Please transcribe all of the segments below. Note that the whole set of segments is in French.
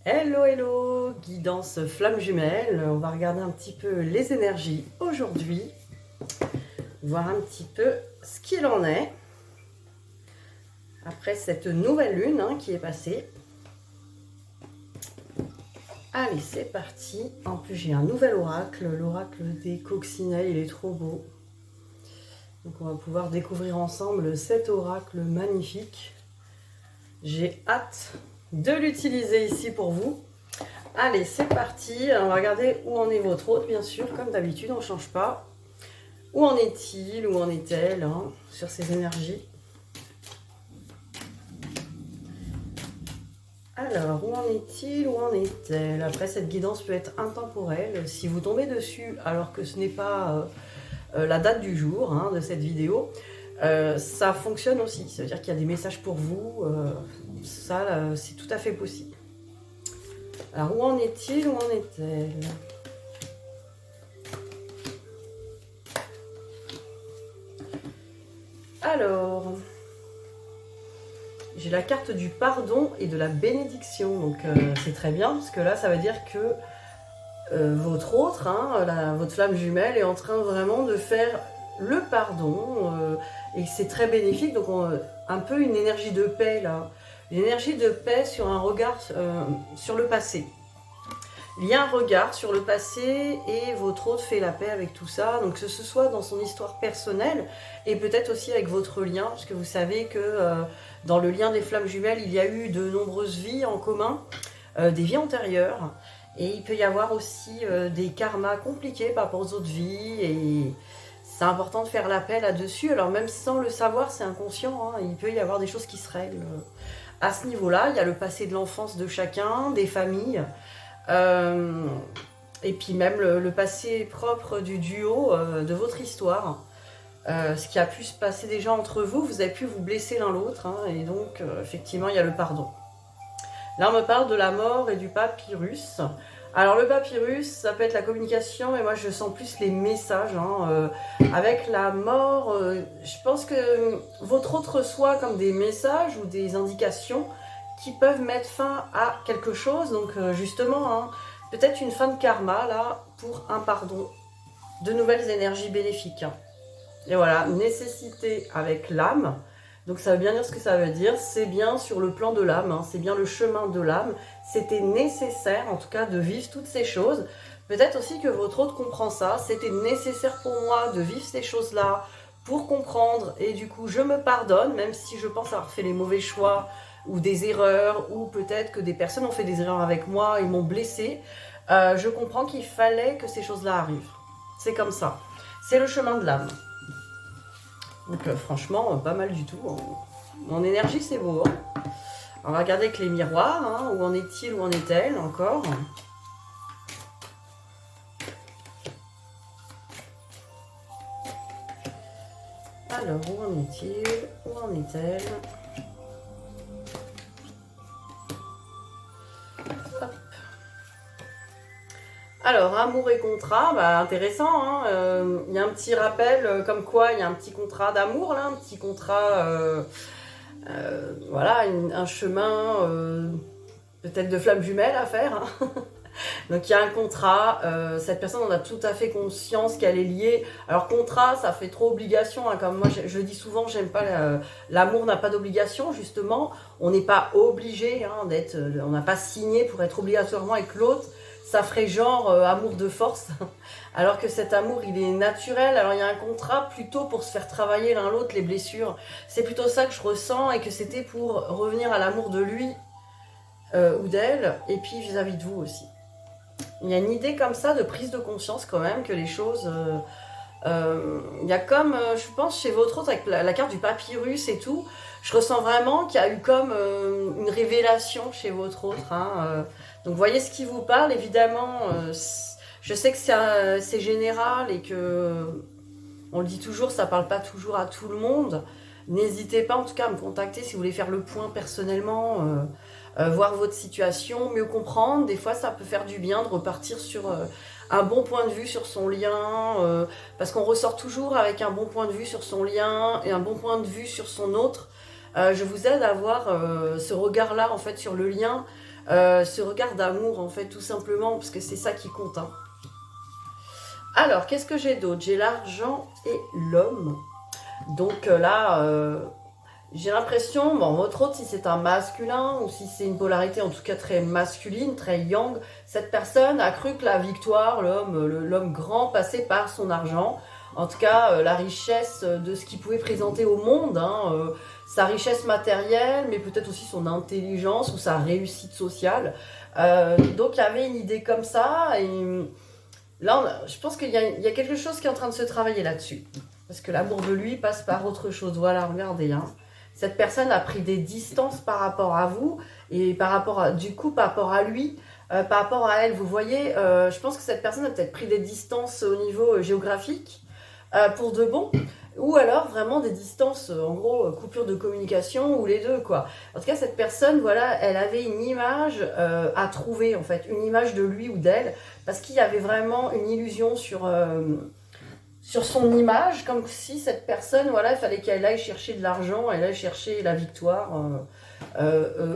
Hello, hello, guidance flamme jumelle. On va regarder un petit peu les énergies aujourd'hui, voir un petit peu ce qu'il en est après cette nouvelle lune qui est passée. Allez, c'est parti. En plus, j'ai un nouvel oracle, l'oracle des coccinelles, il est trop beau. Donc, on va pouvoir découvrir ensemble cet oracle magnifique. J'ai hâte de l'utiliser ici pour vous. Allez, c'est parti. On va regarder où en est votre hôte, bien sûr. Comme d'habitude, on ne change pas. Où en est-il? Où en est-elle sur ces énergies? Alors, où en est-il? Où en est-elle? Après, cette guidance peut être intemporelle. Si vous tombez dessus alors que ce n'est pas la date du jour de cette vidéo, ça fonctionne aussi. Ça veut dire qu'il y a des messages pour vous. Ça, c'est tout à fait possible. Alors, où en est-il? Où en est-elle? Alors, j'ai la carte du pardon et de la bénédiction. Donc, c'est très bien, parce que là, ça veut dire que votre autre, votre flamme jumelle, est en train vraiment de faire le pardon. Et c'est très bénéfique. Donc, un peu une énergie de paix, là. Une énergie de paix sur un regard sur le passé. Il y a un regard sur le passé et votre autre fait la paix avec tout ça. Donc que ce soit dans son histoire personnelle et peut-être aussi avec votre lien, parce que vous savez que dans le lien des flammes jumelles, il y a eu de nombreuses vies en commun, des vies antérieures. Et il peut y avoir aussi des karmas compliqués par rapport aux autres vies. Et c'est important de faire la paix là-dessus. Alors même sans le savoir, c'est inconscient. Il peut y avoir des choses qui se règlent. À ce niveau-là, il y a le passé de l'enfance de chacun, des familles. Et puis même le passé propre du duo, de votre histoire. Ce qui a pu se passer déjà entre vous, vous avez pu vous blesser l'un l'autre, et donc effectivement il y a le pardon. Là on me parle de la mort et du papyrus. Alors le papyrus, ça peut être la communication, mais moi je sens plus les messages. Avec la mort, je pense que votre autre reçoit comme des messages ou des indications qui peuvent mettre fin à quelque chose. Donc justement, peut-être une fin de karma là pour un pardon, de nouvelles énergies bénéfiques. Et voilà, nécessité avec l'âme. Donc ça veut bien dire ce que ça veut dire. C'est bien sur le plan de l'âme, c'est bien le chemin de l'âme. C'était nécessaire en tout cas de vivre toutes ces choses. Peut-être aussi que votre autre comprend ça. C'était nécessaire pour moi de vivre ces choses-là pour comprendre. Et du coup, je me pardonne, même si je pense avoir fait les mauvais choix ou des erreurs, ou peut-être que des personnes ont fait des erreurs avec moi et m'ont blessée. Je comprends qu'il fallait que ces choses-là arrivent. C'est comme ça. C'est le chemin de l'âme. Donc franchement, pas mal du tout. En énergie, c'est beau. On va regarder avec les miroirs. Où en est-il, où en est-elle encore? Alors, où en est-il? Où en est-elle? Hop. Alors, amour et contrat, intéressant. Il y a un petit rappel comme quoi il y a un petit contrat d'amour, là, un petit contrat, voilà, un chemin peut-être de flamme jumelle à faire. Donc il y a un contrat, cette personne en a tout à fait conscience qu'elle est liée. Alors contrat, ça fait trop obligation, comme moi je dis souvent, j'aime pas l'amour n'a pas d'obligation, justement. On n'est pas obligé d'être, on n'a pas signé pour être obligatoirement avec l'autre. Ça ferait genre amour de force, alors que cet amour il est naturel. Alors il y a un contrat plutôt pour se faire travailler l'un l'autre les blessures. C'est plutôt ça que je ressens, et que c'était pour revenir à l'amour de lui ou d'elle, et puis vis-à-vis de vous aussi. Il y a une idée comme ça de prise de conscience quand même, que les choses... il y a comme, je pense, chez votre autre, avec la carte du papyrus et tout, je ressens vraiment qu'il y a eu comme une révélation chez votre autre. Donc voyez ce qui vous parle, évidemment. Je sais que c'est général et que, on le dit toujours, ça parle pas toujours à tout le monde. N'hésitez pas en tout cas à me contacter si vous voulez faire le point personnellement, voir votre situation, mieux comprendre. Des fois ça peut faire du bien de repartir sur un bon point de vue sur son lien, parce qu'on ressort toujours avec un bon point de vue sur son lien et un bon point de vue sur son autre. Je vous aide à avoir ce regard-là en fait sur le lien, ce regard d'amour, en fait, tout simplement, parce que c'est ça qui compte. Hein. Alors, qu'est-ce que j'ai d'autre? J'ai l'argent et l'homme. Donc là, j'ai l'impression, bon, votre autre, si c'est un masculin ou si c'est une polarité en tout cas très masculine, très yang, cette personne a cru que la victoire, l'homme grand, passait par son argent. En tout cas, la richesse de ce qu'il pouvait présenter au monde, hein, sa richesse matérielle, mais peut-être aussi son intelligence ou sa réussite sociale. Donc il y avait une idée comme ça, et là, je pense qu'il y a quelque chose qui est en train de se travailler là-dessus. Parce que l'amour de lui passe par autre chose. Voilà, regardez, hein. Cette personne a pris des distances par rapport à vous et par rapport à, du coup, par rapport à lui, par rapport à elle. Vous voyez, je pense que cette personne a peut-être pris des distances au niveau géographique pour de bon, ou alors vraiment des distances, en gros, coupure de communication, ou les deux, quoi. En tout cas, cette personne, voilà, elle avait une image à trouver, en fait, une image de lui ou d'elle, parce qu'il y avait vraiment une illusion sur son image, comme si cette personne, voilà, il fallait qu'elle aille chercher de l'argent, elle aille chercher la victoire,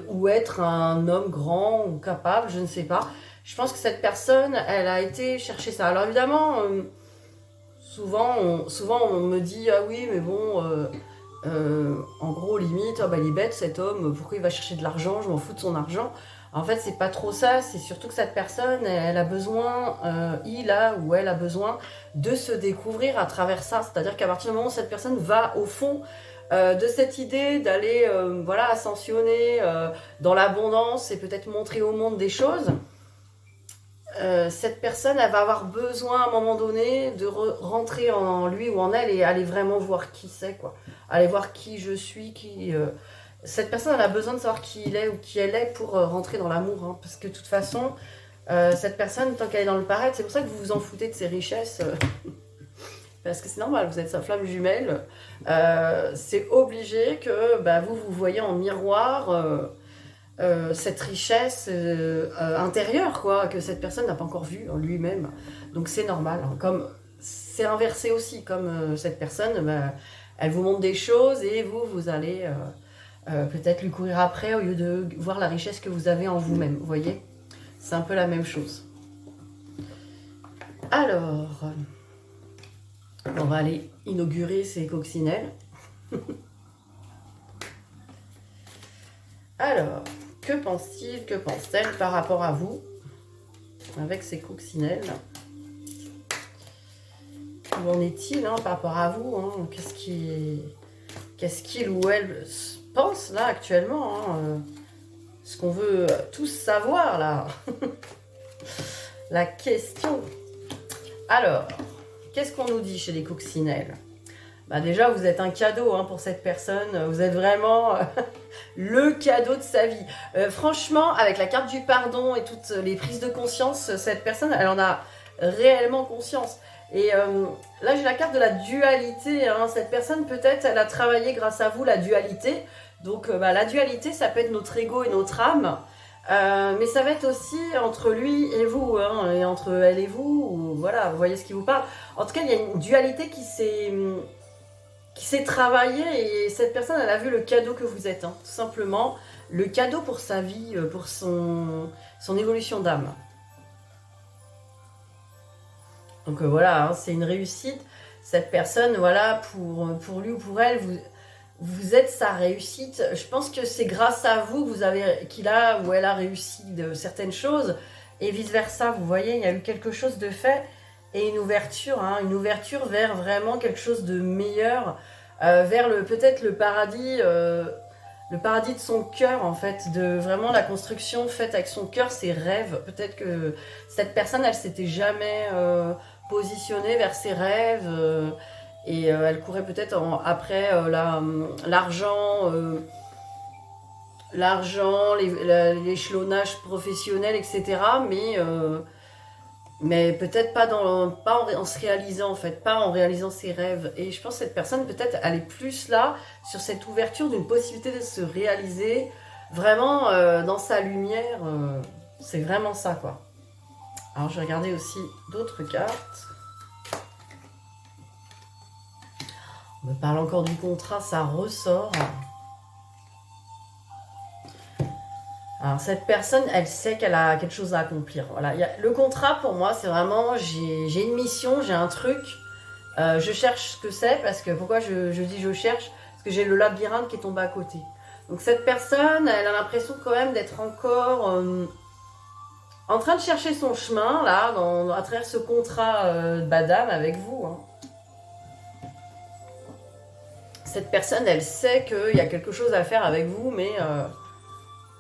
ou être un homme grand ou capable, je ne sais pas. Je pense que cette personne, elle a été chercher ça. Alors évidemment, souvent on me dit, ah oui, mais bon, en gros, limite, oh, bah, il est bête cet homme, pourquoi il va chercher de l'argent, je m'en fous de son argent. En fait, c'est pas trop ça, c'est surtout que cette personne, elle a besoin, il a ou elle a besoin de se découvrir à travers ça. C'est-à-dire qu'à partir du moment où cette personne va au fond de cette idée d'aller voilà, ascensionner dans l'abondance et peut-être montrer au monde des choses, cette personne, elle va avoir besoin à un moment donné de rentrer en lui ou en elle et aller vraiment voir qui c'est, quoi. Aller voir qui je suis, cette personne, elle a besoin de savoir qui il est ou qui elle est pour rentrer dans l'amour. Hein, parce que de toute façon, cette personne, tant qu'elle est dans le paraître, c'est pour ça que vous vous en foutez de ses richesses. Parce que c'est normal, vous êtes sa flamme jumelle. C'est obligé que bah, vous voyez en miroir cette richesse intérieure, quoi, que cette personne n'a pas encore vue en lui-même. Donc c'est normal. Hein, comme c'est inversé aussi, comme cette personne, bah, elle vous montre des choses et vous allez peut-être lui courir après au lieu de voir la richesse que vous avez en vous-même. Vous voyez, c'est un peu la même chose. Alors, on va aller inaugurer ces coccinelles. Alors, que pense-t-il, que pense-t-elle par rapport à vous avec ces coccinelles? Où en est-il hein, par rapport à vous hein, qu'est-ce qu'il ou elle pense là actuellement hein, ce qu'on veut tous savoir là. La question. Alors, qu'est-ce qu'on nous dit chez les coccinelles? Bah déjà, vous êtes un cadeau hein, pour cette personne. Vous êtes vraiment le cadeau de sa vie. Franchement, avec la carte du pardon et toutes les prises de conscience, cette personne, elle en a réellement conscience. Et là, j'ai la carte de la dualité. Hein. Cette personne, peut-être, elle a travaillé grâce à vous la dualité. Donc, bah, la dualité, ça peut être notre ego et notre âme. Mais ça va être aussi entre lui et vous, hein, et entre elle et vous. Ou, voilà, vous voyez ce qui vous parle. En tout cas, il y a une dualité qui s'est travaillée. Et cette personne, elle a vu le cadeau que vous êtes. Hein, tout simplement, le cadeau pour sa vie, pour son évolution d'âme. Donc voilà, hein, c'est une réussite. Cette personne, voilà, pour lui ou pour elle, vous êtes sa réussite. Je pense que c'est grâce à vous qu'il a ou elle a réussi de certaines choses. Et vice-versa, vous voyez, il y a eu quelque chose de fait et une ouverture hein, vers vraiment quelque chose de meilleur, vers peut-être le paradis de son cœur en fait, de vraiment la construction faite avec son cœur, ses rêves. Peut-être que cette personne, elle s'était jamais positionnée vers ses rêves et elle courait peut-être après l'argent, l'échelonnage professionnel, etc. Mais peut-être pas en se réalisant en fait, pas en réalisant ses rêves. Et je pense que cette personne peut-être elle est plus là sur cette ouverture d'une possibilité de se réaliser vraiment dans sa lumière. C'est vraiment ça quoi. Alors je vais regarder aussi d'autres cartes. On me parle encore du contrat, ça ressort. Alors cette personne, elle sait qu'elle a quelque chose à accomplir. Voilà. Le contrat pour moi, c'est vraiment, j'ai une mission, j'ai un truc, je cherche ce que c'est, parce que pourquoi je dis je cherche, parce que j'ai le labyrinthe qui est tombé à côté. Donc cette personne, elle a l'impression quand même d'être encore en train de chercher son chemin, là, à travers ce contrat badam avec vous. Hein. Cette personne, elle sait qu'il y a quelque chose à faire avec vous, mais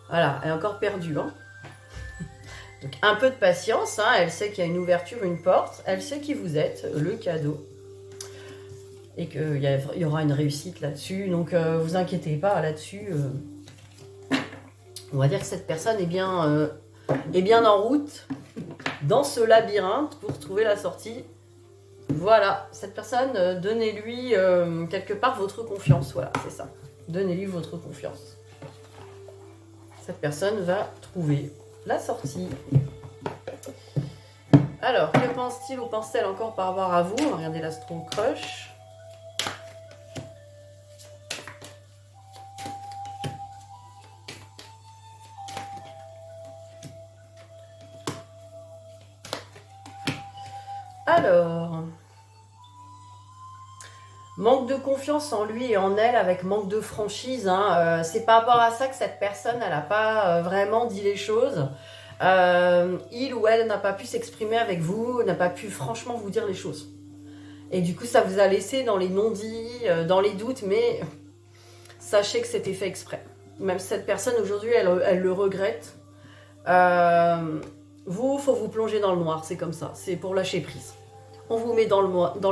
voilà, elle est encore perdue. Hein. Donc un peu de patience, hein, elle sait qu'il y a une ouverture, une porte, elle sait qui vous êtes, le cadeau. Et qu'il y aura une réussite là-dessus, donc vous inquiétez pas là-dessus. On va dire que cette personne est bien en route dans ce labyrinthe pour trouver la sortie. Voilà, cette personne, donnez-lui quelque part votre confiance, voilà, c'est ça. Donnez-lui votre confiance. Cette personne va trouver la sortie. Alors, que pense-t-il ou pense-t-elle encore par rapport à vous? Regardez l'Astro Crush. Alors, manque de confiance en lui et en elle avec manque de franchise. Hein. C'est par rapport à ça que cette personne, elle n'a pas vraiment dit les choses. Il ou elle n'a pas pu s'exprimer avec vous, n'a pas pu franchement vous dire les choses. Et du coup, ça vous a laissé dans les non-dits, dans les doutes, mais sachez que c'était fait exprès. Même cette personne, aujourd'hui, elle le regrette. Vous, faut vous plonger dans le noir, c'est comme ça. C'est pour lâcher prise. On vous met dans le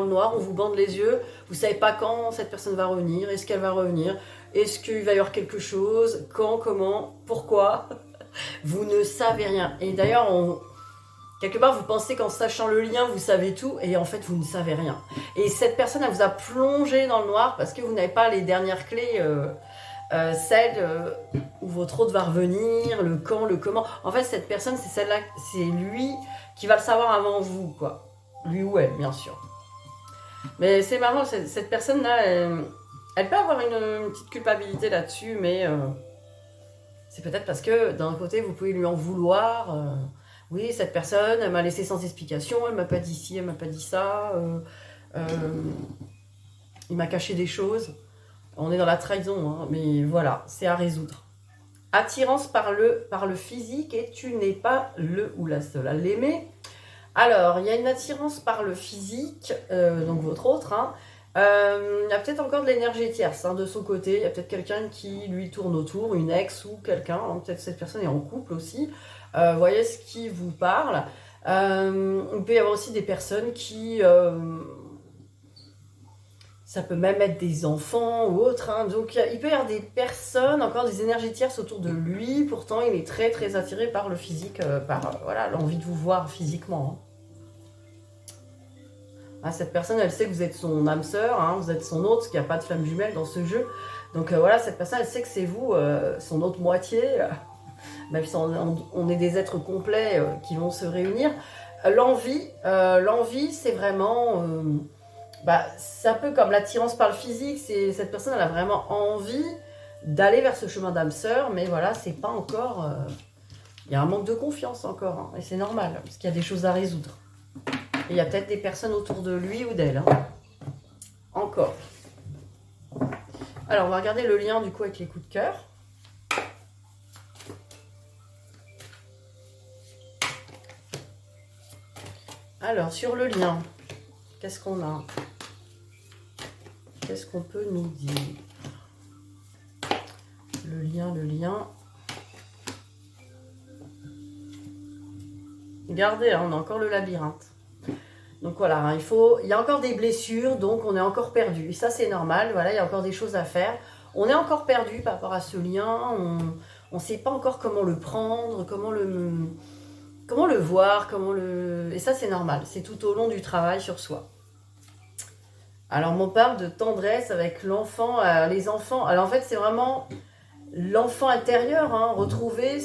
noir, on vous bande les yeux. Vous ne savez pas quand cette personne va revenir. Est-ce qu'elle va revenir? Est-ce qu'il va y avoir quelque chose? Quand? Comment? Pourquoi? Vous ne savez rien. Et d'ailleurs, quelque part, vous pensez qu'en sachant le lien, vous savez tout. Et en fait, vous ne savez rien. Et cette personne, elle vous a plongé dans le noir parce que vous n'avez pas les dernières clés... celle où votre hôte va revenir, le quand, le comment. En fait, cette personne, c'est celle-là, c'est lui qui va le savoir avant vous, quoi. Lui ou elle, bien sûr. Mais c'est marrant, cette personne-là, elle peut avoir une petite culpabilité là-dessus, mais c'est peut-être parce que d'un côté, vous pouvez lui en vouloir. Oui, cette personne, elle m'a laissé sans explication, elle m'a pas dit ci, elle m'a pas dit ça. Il m'a caché des choses. On est dans la trahison, hein, mais voilà, c'est à résoudre. Attirance par le physique et tu n'es pas le ou la seule à l'aimer. Alors, il y a une attirance par le physique, donc votre autre. Hein. Il y a peut-être encore de l'énergie tierce hein, de son côté. Il y a peut-être quelqu'un qui lui tourne autour, une ex ou quelqu'un. Hein, peut-être cette personne est en couple aussi. Voyez ce qui vous parle. Il peut y avoir aussi des personnes qui... ça peut même être des enfants ou autres. Hein. Donc, il peut y avoir des personnes, encore des énergies tierces autour de lui. Pourtant, il est très, très attiré par le physique, par voilà, l'envie de vous voir physiquement. Hein. Ah, cette personne, elle sait que vous êtes son âme sœur, hein, vous êtes son autre, parce qu'il n'y a pas de femme jumelle dans ce jeu. Donc, voilà, cette personne, elle sait que c'est vous, son autre moitié. Même si on est des êtres complets qui vont se réunir. L'envie, c'est vraiment... c'est un peu comme l'attirance par le physique, cette personne elle a vraiment envie d'aller vers ce chemin d'âme sœur, mais voilà, c'est pas encore... Il y a un manque de confiance encore, hein, et c'est normal, parce qu'il y a des choses à résoudre. Et il y a peut-être des personnes autour de lui ou d'elle. Hein. Encore. Alors, on va regarder le lien du coup avec les coups de cœur. Alors, sur le lien, qu'est-ce qu'on a ? Qu'est-ce qu'on peut nous dire? Le lien. Regardez, hein, on a encore le labyrinthe. Donc voilà, hein, il y a encore des blessures, donc on est encore perdu. Et ça, c'est normal, voilà, il y a encore des choses à faire. On est encore perdu par rapport à ce lien, on ne sait pas encore comment le prendre, comment le voir, Et ça, c'est normal, c'est tout au long du travail sur soi. Alors, on parle de tendresse avec l'enfant, les enfants. Alors, en fait, c'est vraiment l'enfant intérieur, hein, retrouver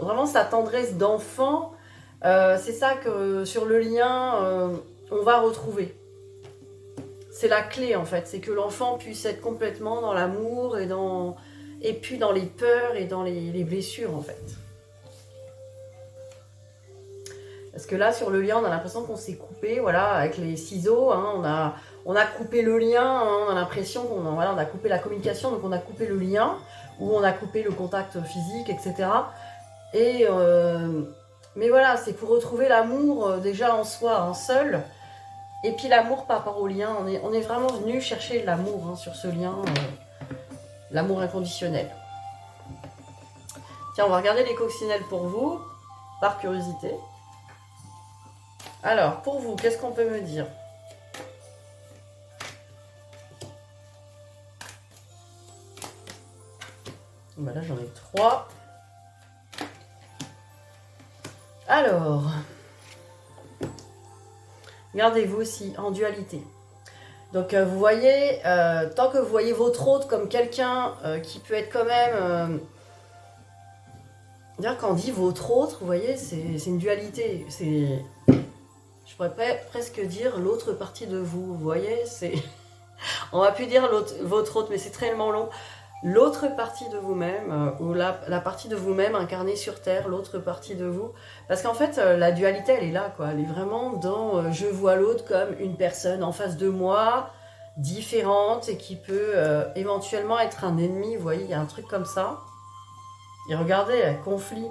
vraiment sa tendresse d'enfant. C'est ça que sur le lien, on va retrouver. C'est la clé, en fait. C'est que l'enfant puisse être complètement dans l'amour et dans et puis dans les peurs et dans les blessures en fait. Parce que là, sur le lien, on a l'impression qu'on s'est coupé, voilà, avec les ciseaux, hein, on a coupé le lien, hein, on a l'impression qu'on voilà, on a coupé la communication, donc on a coupé le lien, ou on a coupé le contact physique, etc. Mais voilà, c'est pour retrouver l'amour déjà en soi, en seul, et puis l'amour par rapport au lien. On est vraiment venu chercher l'amour hein, sur ce lien, l'amour inconditionnel. Tiens, on va regarder les coccinelles pour vous, par curiosité. Alors, pour vous, qu'est-ce qu'on peut me dire? Ben là, j'en ai 3. Alors, regardez-vous aussi en dualité. Donc, vous voyez, tant que vous voyez votre autre comme quelqu'un qui peut être quand même... D'ailleurs, quand on dit votre autre, vous voyez, c'est une dualité. C'est... Je pourrais presque dire l'autre partie de vous, vous voyez, c'est... On va plus dire votre autre, mais c'est tellement long. L'autre partie de vous-même, ou la partie de vous-même incarnée sur Terre, l'autre partie de vous. Parce qu'en fait, la dualité, elle est là, quoi. Elle est vraiment dans je vois l'autre comme une personne en face de moi, différente, et qui peut éventuellement être un ennemi, vous voyez, il y a un truc comme ça. Et regardez, conflit.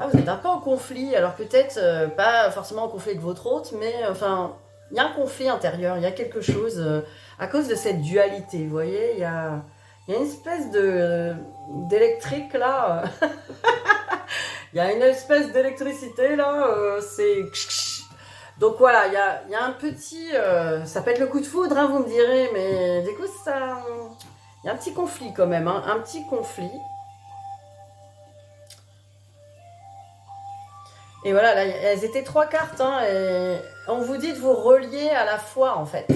Ah, vous êtes un peu en conflit, alors peut-être pas forcément en conflit avec votre hôte, mais enfin, il y a un conflit intérieur, il y a quelque chose à cause de cette dualité, vous voyez, il y a une espèce d'électrique là, il y a une espèce d'électricité là, c'est... Donc voilà, il y a un petit, ça peut être le coup de foudre, hein, vous me direz, mais du coup, ça, il y a un petit conflit quand même, hein, un petit conflit. Et voilà, là, elles étaient 3 cartes, hein, et on vous dit de vous relier à la foi, en fait.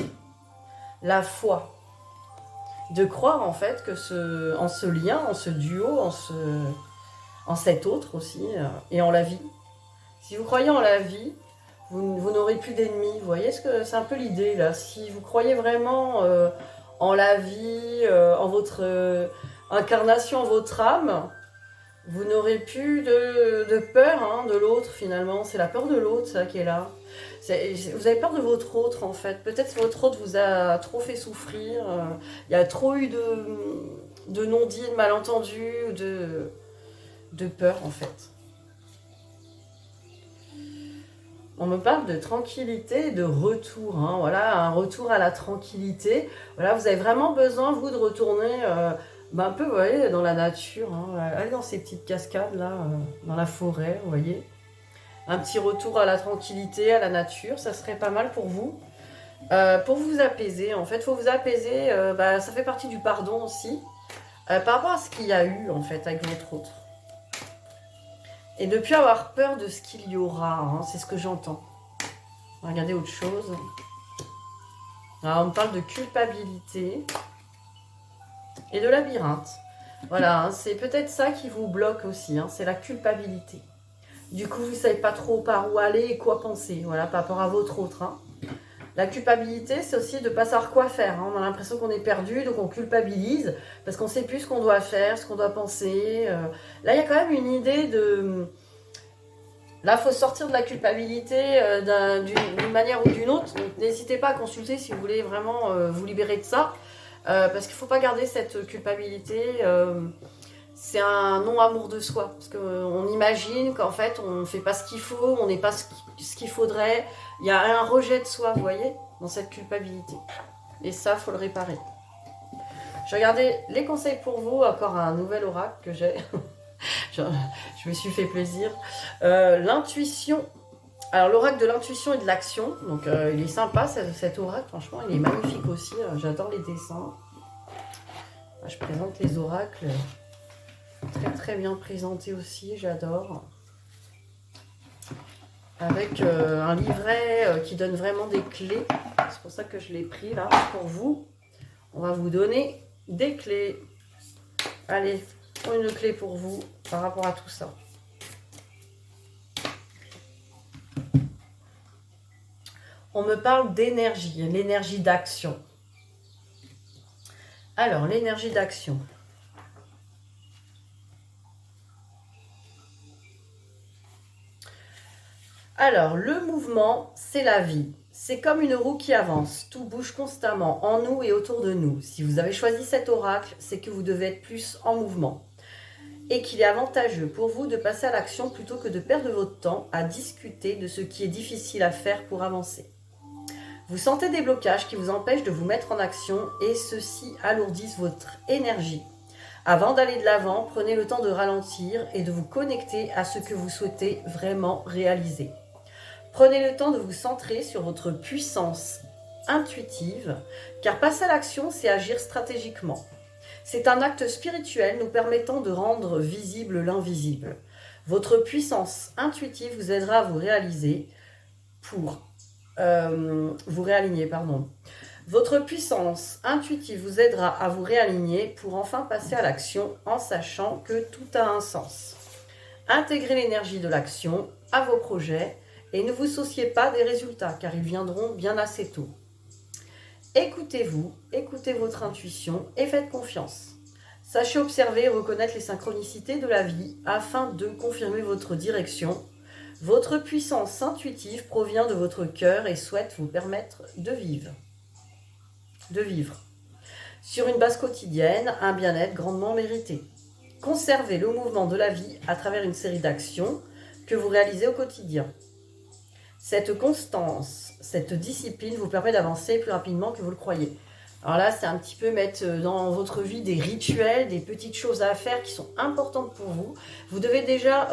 La foi. De croire, en fait, que en ce lien, en ce duo, en cet autre aussi, et en la vie. Si vous croyez en la vie, vous n'aurez plus d'ennemis. Vous voyez, c'est un peu l'idée, là. Si vous croyez vraiment en la vie, en votre incarnation, en votre âme... Vous n'aurez plus de peur hein, de l'autre finalement, c'est la peur de l'autre ça qui est là. Vous avez peur de votre autre en fait, peut-être que votre autre vous a trop fait souffrir, il y a trop eu de non-dits, de malentendus, de peur en fait. On me parle de tranquillité, de retour, hein, voilà, un retour à la tranquillité. Voilà, vous avez vraiment besoin, vous, de retourner... un peu, vous voyez, dans la nature, hein, aller dans ces petites cascades là, dans la forêt, vous voyez. Un petit retour à la tranquillité, à la nature, ça serait pas mal pour vous. Pour vous apaiser, en fait, il faut vous apaiser, ça fait partie du pardon aussi, par rapport à ce qu'il y a eu, en fait, avec votre autre. Et ne plus avoir peur de ce qu'il y aura, hein, c'est ce que j'entends. On va regarder autre chose. Alors, on me parle de culpabilité. Et de labyrinthe. Voilà, hein, c'est peut-être ça qui vous bloque aussi, hein, c'est la culpabilité. Du coup, vous ne savez pas trop par où aller et quoi penser, voilà, par rapport à votre autre. Hein. La culpabilité, c'est aussi de ne pas savoir quoi faire. Hein. On a l'impression qu'on est perdu, donc on culpabilise, parce qu'on ne sait plus ce qu'on doit faire, ce qu'on doit penser. Là, il y a quand même une idée de... Là, il faut sortir de la culpabilité d'une manière ou d'une autre. Donc, n'hésitez pas à consulter si vous voulez vraiment vous libérer de ça. Parce qu'il ne faut pas garder cette culpabilité, c'est un non-amour de soi, parce qu'on imagine qu'en fait on ne fait pas ce qu'il faut, on n'est pas ce qu'il faudrait, il y a un rejet de soi, vous voyez, dans cette culpabilité, et ça, il faut le réparer. Je regardais les conseils pour vous, encore un nouvel oracle que j'ai, je me suis fait plaisir, l'intuition. Alors l'oracle de l'intuition et de l'action, donc il est sympa cet oracle, franchement il est magnifique aussi, j'adore les dessins. Je présente les oracles, très très bien présentés aussi, j'adore. Avec un livret qui donne vraiment des clés, c'est pour ça que je l'ai pris là pour vous. On va vous donner des clés. Allez, une clé pour vous par rapport à tout ça. On me parle d'énergie, l'énergie d'action. Alors, l'énergie d'action. Alors, le mouvement, c'est la vie. C'est comme une roue qui avance. Tout bouge constamment en nous et autour de nous. Si vous avez choisi cet oracle, c'est que vous devez être plus en mouvement. Et qu'il est avantageux pour vous de passer à l'action plutôt que de perdre votre temps à discuter de ce qui est difficile à faire pour avancer. Vous sentez des blocages qui vous empêchent de vous mettre en action et ceux-ci alourdissent votre énergie. Avant d'aller de l'avant, prenez le temps de ralentir et de vous connecter à ce que vous souhaitez vraiment réaliser. Prenez le temps de vous centrer sur votre puissance intuitive, car passer à l'action, c'est agir stratégiquement. C'est un acte spirituel nous permettant de rendre visible l'invisible. Votre puissance intuitive vous aidera à vous réaliser vous réaligner. Votre puissance intuitive vous aidera à vous réaligner pour enfin passer à l'action en sachant que tout a un sens. Intégrez l'énergie de l'action à vos projets et ne vous souciez pas des résultats car ils viendront bien assez tôt. Écoutez-vous, écoutez votre intuition et faites confiance. Sachez observer et reconnaître les synchronicités de la vie afin de confirmer votre direction. Votre puissance intuitive provient de votre cœur et souhaite vous permettre de vivre. Sur une base quotidienne, un bien-être grandement mérité. Conservez le mouvement de la vie à travers une série d'actions que vous réalisez au quotidien. Cette constance, cette discipline vous permet d'avancer plus rapidement que vous le croyez. Alors là, c'est un petit peu mettre dans votre vie des rituels, des petites choses à faire qui sont importantes pour vous. Vous devez déjà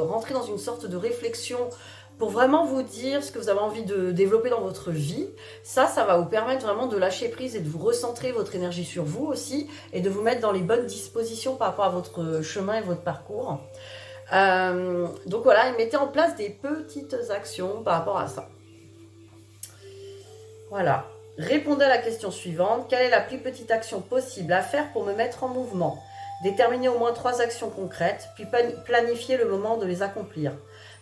rentrer dans une sorte de réflexion pour vraiment vous dire ce que vous avez envie de développer dans votre vie. Ça va vous permettre vraiment de lâcher prise et de vous recentrer votre énergie sur vous aussi et de vous mettre dans les bonnes dispositions par rapport à votre chemin et votre parcours. Donc voilà, et mettez en place des petites actions par rapport à ça. Voilà. Répondez à la question suivante. Quelle est la plus petite action possible à faire pour me mettre en mouvement? Déterminez au moins 3 actions concrètes, puis planifiez le moment de les accomplir.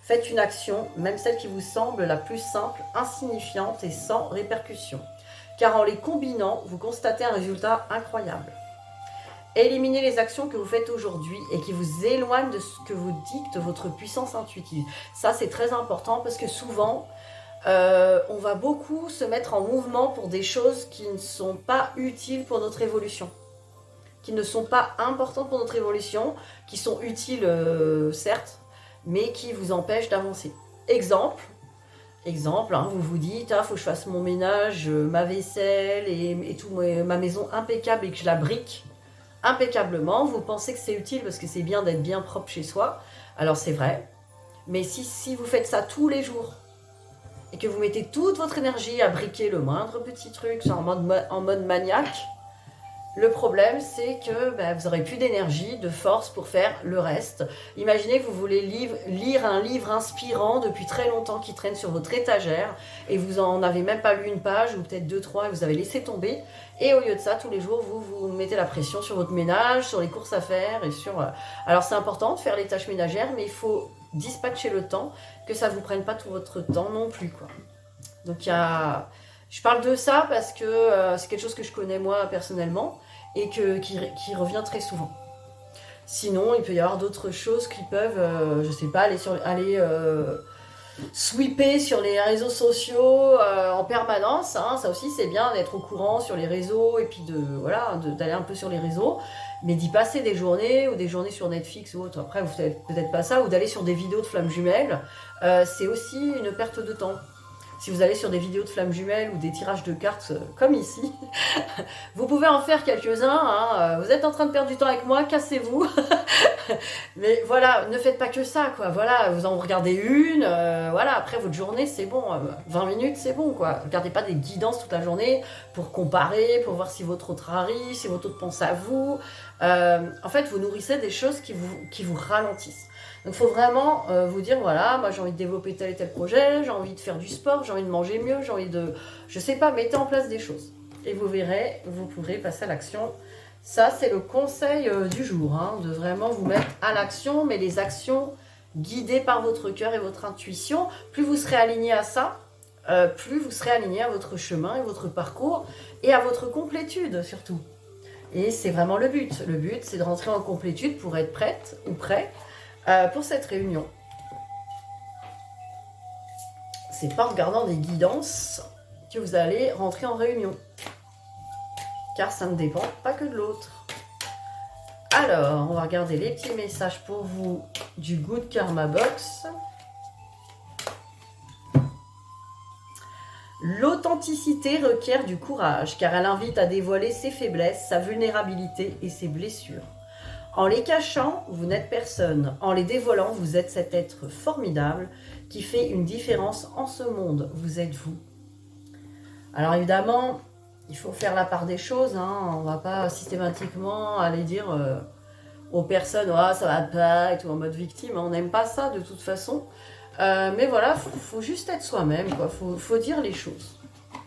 Faites une action, même celle qui vous semble la plus simple, insignifiante et sans répercussion. Car en les combinant, vous constatez un résultat incroyable. Éliminez les actions que vous faites aujourd'hui et qui vous éloignent de ce que vous dicte votre puissance intuitive. Ça, c'est très important parce que souvent, on va beaucoup se mettre en mouvement pour des choses qui ne sont pas utiles pour notre évolution, qui ne sont pas importantes pour notre évolution, qui sont utiles certes, mais qui vous empêchent d'avancer. Exemple, vous vous dites, faut que je fasse mon ménage, ma vaisselle et tout, ma maison impeccable et que je la brique impeccablement. Vous pensez que c'est utile parce que c'est bien d'être bien propre chez soi. Alors c'est vrai, mais si vous faites ça tous les jours, et que vous mettez toute votre énergie à briquer le moindre petit truc en mode maniaque, le problème c'est que vous n'aurez plus d'énergie, de force pour faire le reste. Imaginez que vous voulez lire un livre inspirant depuis très longtemps qui traîne sur votre étagère et vous en avez même pas lu une page ou peut-être 2-3 et vous avez laissé tomber. Et au lieu de ça, tous les jours, vous mettez la pression sur votre ménage, sur les courses à faire et sur... Alors c'est important de faire les tâches ménagères, mais il faut dispatcher le temps, que ça ne vous prenne pas tout votre temps non plus, quoi. Donc je parle de ça parce que c'est quelque chose que je connais moi personnellement et qui revient très souvent. Sinon, il peut y avoir d'autres choses qui peuvent, je sais pas, aller sweeper sur les réseaux sociaux en permanence, hein. Ça aussi c'est bien d'être au courant sur les réseaux et puis d'aller un peu sur les réseaux, mais d'y passer des journées ou des journées sur Netflix ou autre. Après vous faites peut-être pas ça, ou d'aller sur des vidéos de flammes jumelles, c'est aussi une perte de temps. Si vous allez sur des vidéos de flammes jumelles ou des tirages de cartes comme ici, vous pouvez en faire quelques-uns, hein. Vous êtes en train de perdre du temps avec moi, cassez-vous. Mais voilà, ne faites pas que ça, quoi. Voilà, vous en regardez une, voilà, après votre journée, c'est bon. 20 minutes, c'est bon, quoi. Regardez pas des guidances toute la journée pour comparer, pour voir si votre autre arrive, si votre autre pense à vous. En fait, vous nourrissez des choses qui vous ralentissent. Donc il faut vraiment vous dire, voilà, moi j'ai envie de développer tel et tel projet, j'ai envie de faire du sport, j'ai envie de manger mieux, j'ai envie de... Je sais pas, mettez en place des choses. Et vous verrez, vous pourrez passer à l'action. Ça, c'est le conseil du jour, hein, de vraiment vous mettre à l'action, mais les actions guidées par votre cœur et votre intuition. Plus vous serez aligné à ça, plus vous serez aligné à votre chemin et votre parcours et à votre complétude surtout. Et c'est vraiment le but. Le but, c'est de rentrer en complétude pour être prête ou prêt pour cette réunion. c'est pas en regardant des guidances que vous allez rentrer en réunion. Car ça ne dépend pas que de l'autre. Alors, on va regarder les petits messages pour vous du Good Karma Box. L'authenticité requiert du courage, car elle invite à dévoiler ses faiblesses, sa vulnérabilité et ses blessures. En les cachant, vous n'êtes personne. En les dévoilant, vous êtes cet être formidable qui fait une différence en ce monde. Vous êtes vous. Alors évidemment, il faut faire la part des choses. On ne va pas systématiquement aller dire aux personnes « Ah, ça va pas » et tout en mode victime. On n'aime pas ça de toute façon. Mais voilà, faut juste être soi-même, quoi. Faut dire les choses.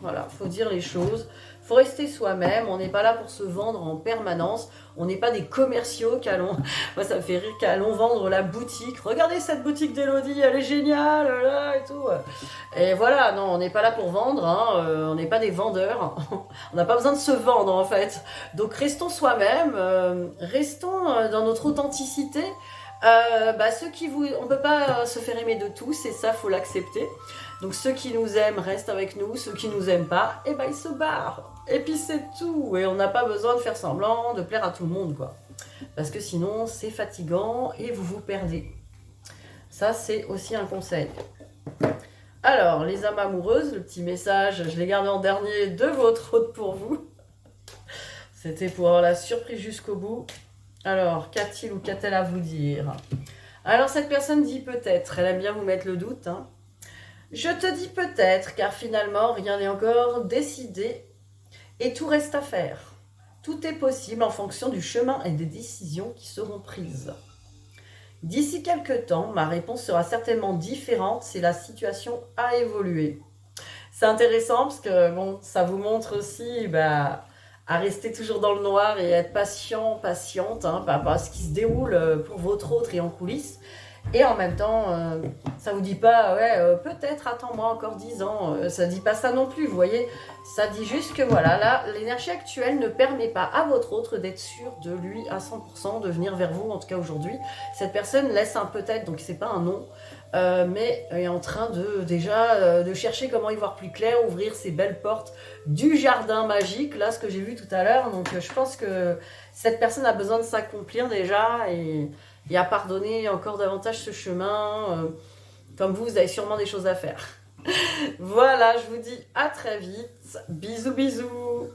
Voilà, faut dire les choses. Faut rester soi-même. On n'est pas là pour se vendre en permanence. On n'est pas des commerciaux qui allons... Moi, ça me fait rire qu'allons vendre la boutique. Regardez cette boutique d'Elodie, elle est géniale, là, et tout. Et voilà, non, on n'est pas là pour vendre. On n'est pas des vendeurs. On n'a pas besoin de se vendre, en fait. Donc, restons soi-même. Restons dans notre authenticité. Ceux qui vous... On ne peut pas se faire aimer de tous, et ça, faut l'accepter. Donc ceux qui nous aiment restent avec nous, ceux qui nous aiment pas, ils se barrent. Et puis c'est tout. Et on n'a pas besoin de faire semblant, de plaire à tout le monde, quoi. Parce que sinon, c'est fatigant et vous vous perdez. Ça, c'est aussi un conseil. Alors, les âmes amoureuses, le petit message, je l'ai gardé en dernier de votre hôte pour vous. C'était pour avoir la surprise jusqu'au bout. Alors, qu'a-t-il ou qu'a-t-elle à vous dire? Alors, cette personne dit peut-être, elle aime bien vous mettre le doute. Je te dis peut-être, car finalement, rien n'est encore décidé et tout reste à faire. Tout est possible en fonction du chemin et des décisions qui seront prises. D'ici quelques temps, ma réponse sera certainement différente si la situation a évolué. C'est intéressant parce que bon, ça vous montre aussi... à rester toujours dans le noir et être patient, patiente, par rapport à ce qui se déroule pour votre autre et en coulisses. Et en même temps, ça vous dit pas, peut-être attends-moi encore 10 ans, ça dit pas ça non plus, vous voyez. Ça dit juste que voilà, là, l'énergie actuelle ne permet pas à votre autre d'être sûr de lui à 100%, de venir vers vous, en tout cas aujourd'hui. Cette personne laisse un peut-être, donc c'est pas un non, mais est en train de chercher comment y voir plus clair, ouvrir ces belles portes du jardin magique, là, ce que j'ai vu tout à l'heure. Donc je pense que cette personne a besoin de s'accomplir déjà et à pardonner encore davantage ce chemin. Comme vous avez sûrement des choses à faire. Voilà, je vous dis à très vite. Bisous, bisous.